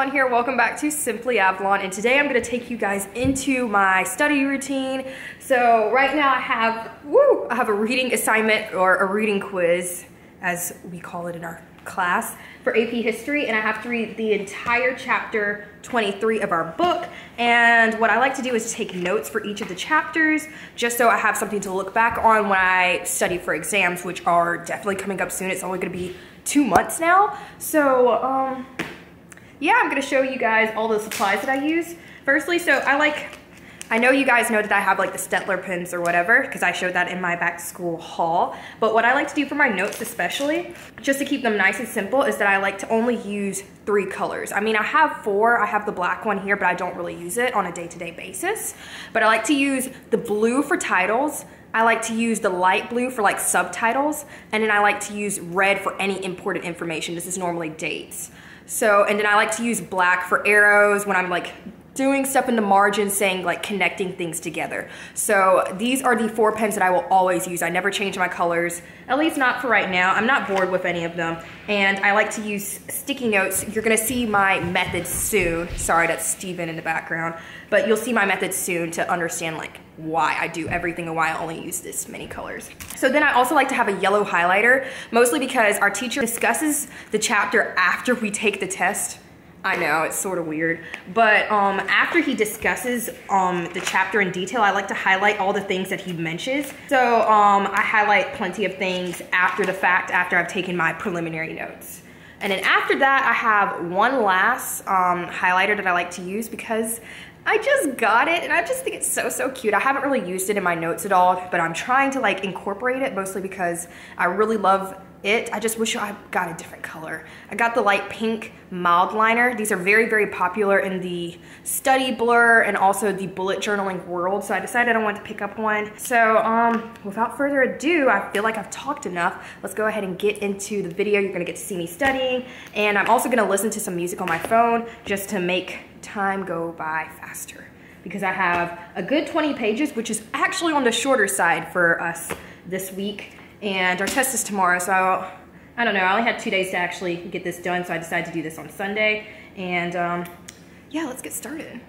Avalon here. Welcome back to Simply Avalon, and today I'm going to take you guys into my study routine. So right now I have a reading assignment, or a reading quiz as we call it in our class, for AP History, and I have to read the entire chapter 23 of our book. And what I like to do is take notes for each of the chapters, just so I have something to look back on when I study for exams, which are definitely coming up soon. It's only going to be 2 months now. So yeah, I'm going to show you guys all the supplies that I use. Firstly, so I know you guys know that I have like the Stettler pens or whatever, because I showed that in my back to school haul. But what I like to do for my notes especially, just to keep them nice and simple, is that I like to only use 3 colors. I mean, I have 4. I have the black one here, but I don't really use it on a day-to-day basis. But I like to use the blue for titles. I like to use the light blue for like subtitles. And then I like to use red for any important information. This is normally dates. So, and then I like to use black for arrows when I'm like doing stuff in the margin, saying like connecting things together. So these are the 4 pens that I will always use. I never change my colors, at least not for right now. I'm not bored with any of them. And I like to use sticky notes. You're gonna see my method soon. Sorry, that's Steven in the background. But you'll see my method soon to understand like why I do everything and why I only use this many colors. So then I also like to have a yellow highlighter, mostly because our teacher discusses the chapter after we take the test. I know, it's sort of weird, but after he discusses the chapter in detail, I like to highlight all the things that he mentions. So I highlight plenty of things after the fact, after I've taken my preliminary notes. And then after that, I have one last highlighter that I like to use because I just got it and I just think it's so cute. I haven't really used it in my notes at all, but I'm trying to like incorporate it, mostly because I really love it. I just wish I got a different color. I got the light pink mild liner. These are very popular in the study blur and also the bullet journaling world, so I decided I wanted to pick up one. So without further ado, I feel like I've talked enough. Let's go ahead and get into the video. You're gonna get to see me studying, and I'm also gonna listen to some music on my phone just to make time go by faster, because I have a good 20 pages, which is actually on the shorter side for us this week. And our test is tomorrow, so I don't know, I only had 2 days to actually get this done, so I decided to do this on Sunday. And yeah, let's get started.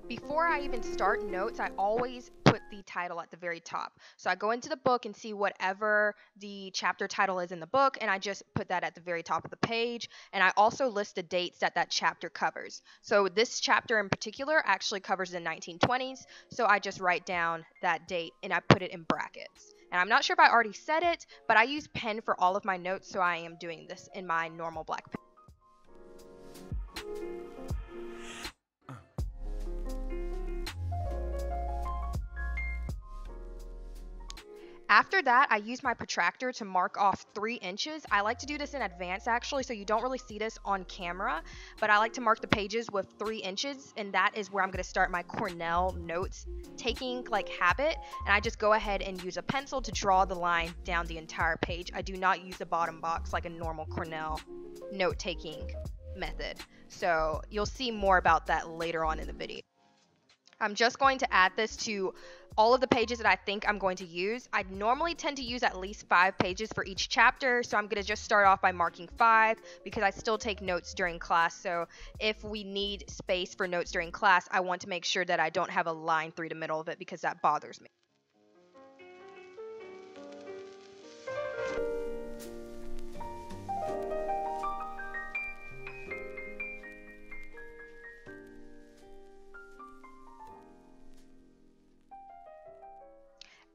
Before I even start notes, I always put the title at the very top. So I go into the book and see whatever the chapter title is in the book, and I just put that at the very top of the page. And I also list the dates that that chapter covers. So this chapter in particular actually covers the 1920s, so I just write down that date and I put it in brackets. And I'm not sure if I already said it, but I use pen for all of my notes, so I am doing this in my normal black pen. After that, I use my protractor to mark off 3 inches. I like to do this in advance actually, so you don't really see this on camera, but I like to mark the pages with 3 inches, and that is where I'm going to start my Cornell notes taking like habit. And I just go ahead and use a pencil to draw the line down the entire page. I do not use the bottom box like a normal Cornell note taking method. So you'll see more about that later on in the video. I'm just going to add this to all of the pages that I think I'm going to use. I normally tend to use at least 5 pages for each chapter, so I'm going to just start off by marking 5 because I still take notes during class. So if we need space for notes during class, I want to make sure that I don't have a line through the middle of it because that bothers me.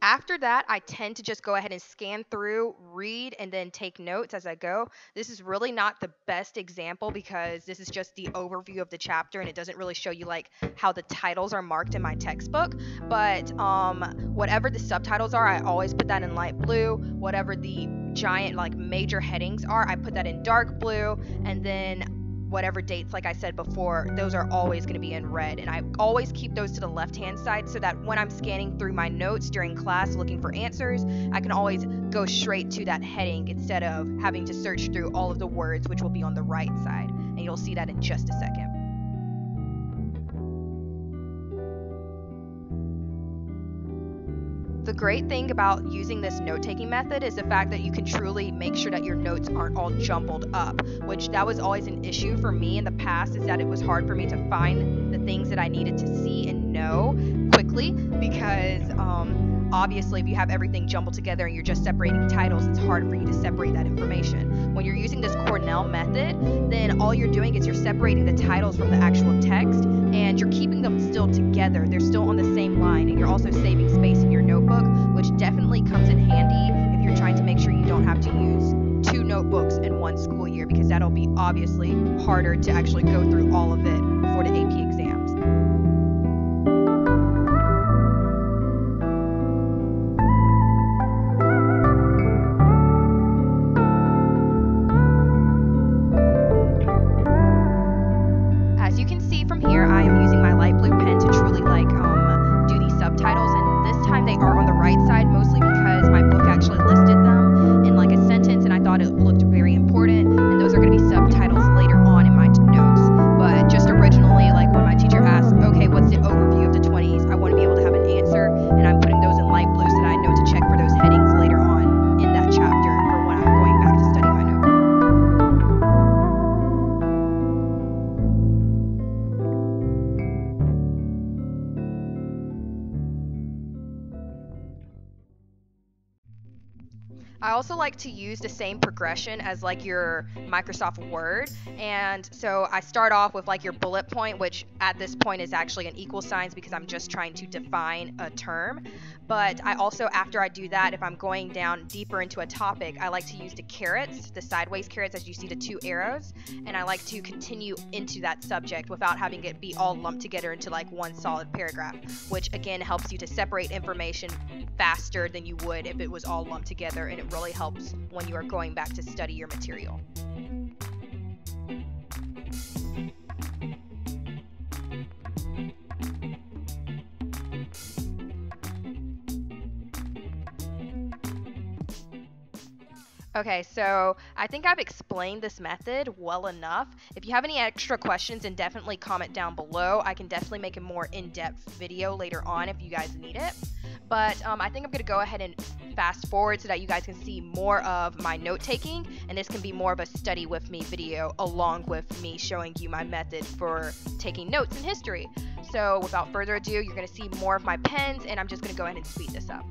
After that, I tend to just go ahead and scan through, read, and then take notes as I go. This is really not the best example because this is just the overview of the chapter and it doesn't really show you like how the titles are marked in my textbook. But whatever the subtitles are, I always put that in light blue. Whatever the giant like major headings are, I put that in dark blue. And then whatever dates, like I said before, those are always going to be in red, and I always keep those to the left hand side so that when I'm scanning through my notes during class looking for answers, I can always go straight to that heading instead of having to search through all of the words, which will be on the right side, and you'll see that in just a second. The the great thing about using this note-taking method is the fact that you can truly make sure that your notes aren't all jumbled up, which that was always an issue for me in the past, is that it was hard for me to find the things that I needed to see and know quickly, because obviously if you have everything jumbled together and you're just separating titles, it's hard for you to separate that information. When you're using this Cornell method, then all you're doing is you're separating the titles from the actual text, and you're keeping them still together. They're still on the same line, and you're also saving space in your notebook, which definitely comes in handy if you're trying to make sure you don't have to use 2 notebooks in one school year, because that'll be obviously harder to actually go through all of it for the AP exams. As you can see from here, I am using my light blue pen to truly do these subtitles, and this time they are on the right side, mostly because my book actually listed them in like a sentence, and I thought it looked very important, and those are going to be subtitles later on in my notes. But just originally, like when my teacher asked, okay, what's the overview of the 20s, I want to be able to have an answer, and I'm putting those in light blue so that I know to check for those headings later on in that chapter for when I'm going back to study my notebook. I also like to use the same progression as like your Microsoft Word, and so I start off with like your bullet point, which at this point is actually an equal signs because I'm just trying to define a term. But I also, after I do that, if I'm going down deeper into a topic, I like to use the carrots, the sideways carrots, as you see the 2 arrows, and I like to continue into that subject without having it be all lumped together into like one solid paragraph, which again helps you to separate information faster than you would if it was all lumped together, and it really helps when you are going back to study your material. Okay, so I think I've explained this method well enough. If you have any extra questions, then definitely comment down below. I can definitely make a more in-depth video later on if you guys need it. But I think I'm going to go ahead and fast forward so that you guys can see more of my note-taking, and this can be more of a study with me video along with me showing you my method for taking notes in history. So without further ado, you're going to see more of my pens, and I'm just going to go ahead and speed this up.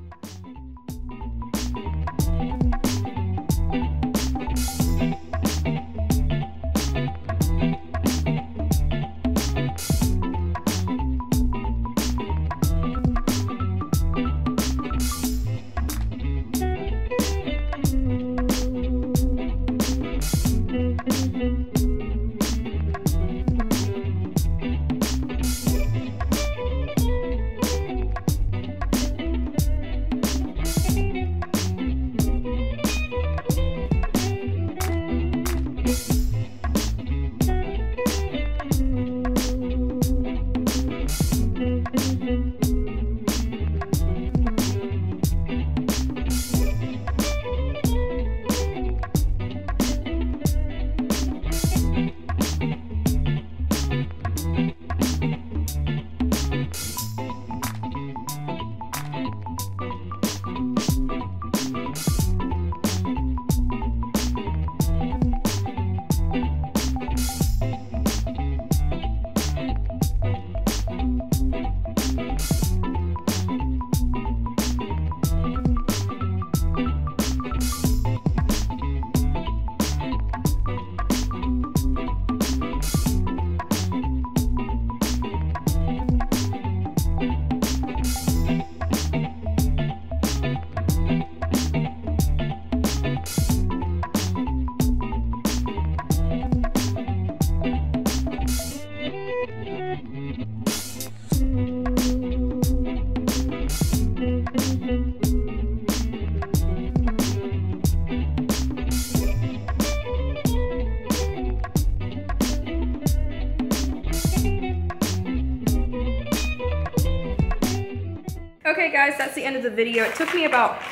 Okay guys, that's the end of the video. It took me about an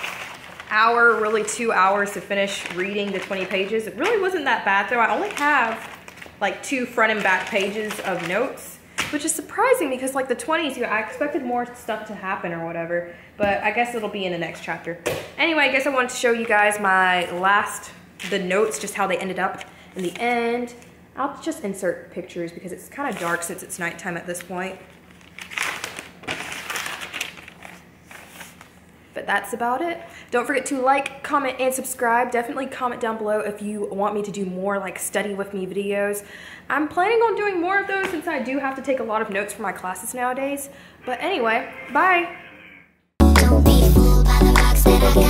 hour, really 2 hours to finish reading the 20 pages. It really wasn't that bad though. I only have like 2 front and back pages of notes. which is surprising because like the 20s, I expected more stuff to happen or whatever, but I guess it'll be in the next chapter. Anyway, I guess I wanted to show you guys the notes, just how they ended up in the end. I'll just insert pictures because it's kind of dark since it's nighttime at this point. But that's about it. Don't forget to like, comment, and subscribe. Definitely comment down below if you want me to do more like study with me videos. I'm planning on doing more of those since I do have to take a lot of notes for my classes nowadays. But anyway, bye. Don't be fooled by the rocks that I got.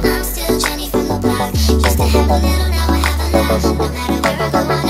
I'm still Jenny from the block. Used to have a little, now I have a lot. No matter where I go,